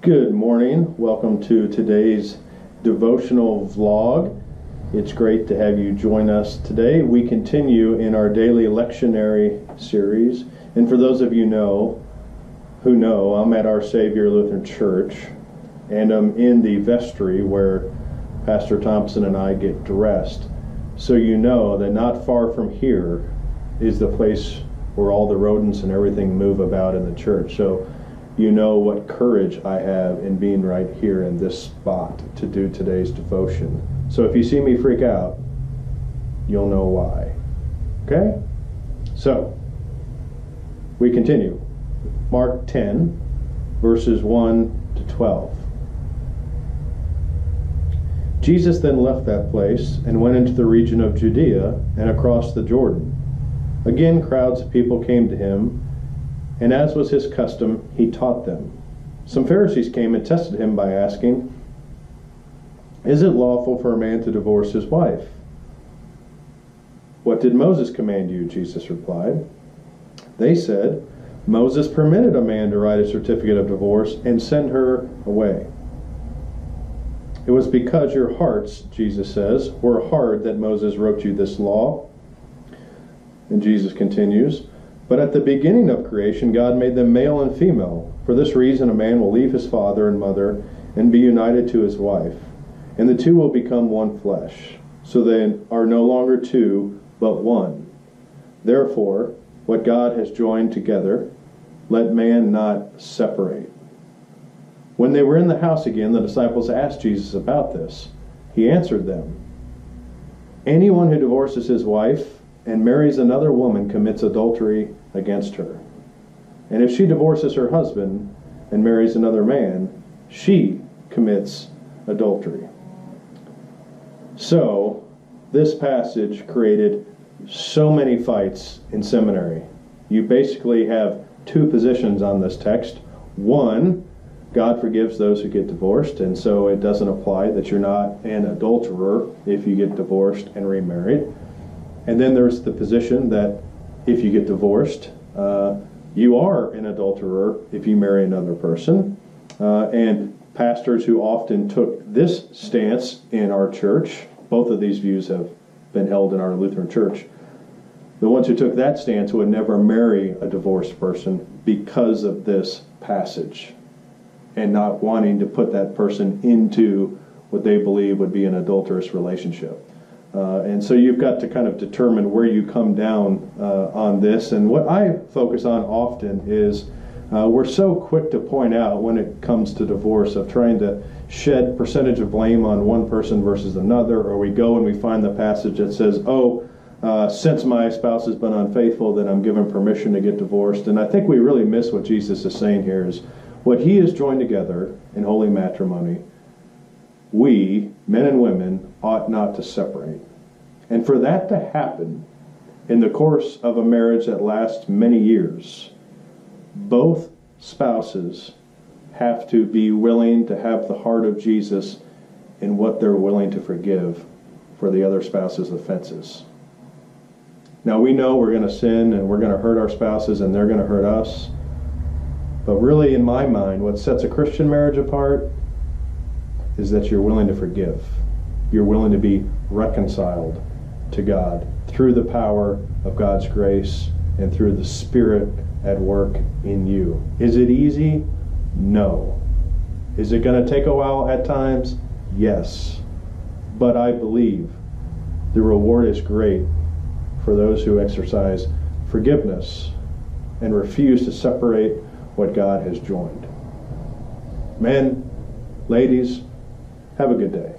Good morning. Welcome to today's devotional vlog. It's great to have you join us today. We continue in our daily lectionary series. And for those of you who know, I'm at Our Savior Lutheran Church, and I'm in the vestry where Pastor Thompson and I get dressed. So you know that not far from here is the place where all the rodents and everything move about in the church. So you know what courage I have in being right here in this spot to do today's devotion. So if you see me freak out, you'll know why. Okay? So, we continue. Mark 10, verses 1 to 12. Jesus then left that place and went into the region of Judea and across the Jordan. Again, crowds of people came to him, and as was his custom, he taught them. Some Pharisees came and tested him by asking, "Is it lawful for a man to divorce his wife?" "What did Moses command you?" Jesus replied. They said, "Moses permitted a man to write a certificate of divorce and send her away." "It was because your hearts," Jesus says, "were hard that Moses wrote you this law." And Jesus continues, "But at the beginning of creation, God made them male and female. For this reason, a man will leave his father and mother and be united to his wife, and the two will become one flesh. So they are no longer two, but one. Therefore, what God has joined together, let man not separate." When they were in the house again, the disciples asked Jesus about this. He answered them, "Anyone who divorces his wife and marries another woman commits adultery against her. And if she divorces her husband and marries another man, she commits adultery." So, this passage created so many fights in seminary. You basically have two positions on this text. One, God forgives those who get divorced, and so it doesn't apply that you're not an adulterer if you get divorced and remarried. And then there's the position that if you get divorced, you are an adulterer if you marry another person. And pastors who often took this stance in our church, both of these views have been held in our Lutheran church, the ones who took that stance would never marry a divorced person because of this passage and not wanting to put that person into what they believe would be an adulterous relationship. And so you've got to kind of determine where you come down on this. And what I focus on often is we're so quick to point out when it comes to divorce of trying to shed percentage of blame on one person versus another, or we go and we find the passage that says, since my spouse has been unfaithful, then I'm given permission to get divorced. And I think we really miss what Jesus is saying here is what he has joined together in holy matrimony, we, men and women, ought not to separate. And for that to happen in the course of a marriage that lasts many years, both spouses have to be willing to have the heart of Jesus in what they're willing to forgive for the other spouse's offenses. Now we know we're going to sin and we're going to hurt our spouses and they're going to hurt us. But really, in my mind, what sets a Christian marriage apart is that you're willing to forgive. You're willing to be reconciled to God through the power of God's grace and through the Spirit at work in you. Is it easy? No. Is it going to take a while at times? Yes. But I believe the reward is great for those who exercise forgiveness and refuse to separate what God has joined. Men, ladies, have a good day.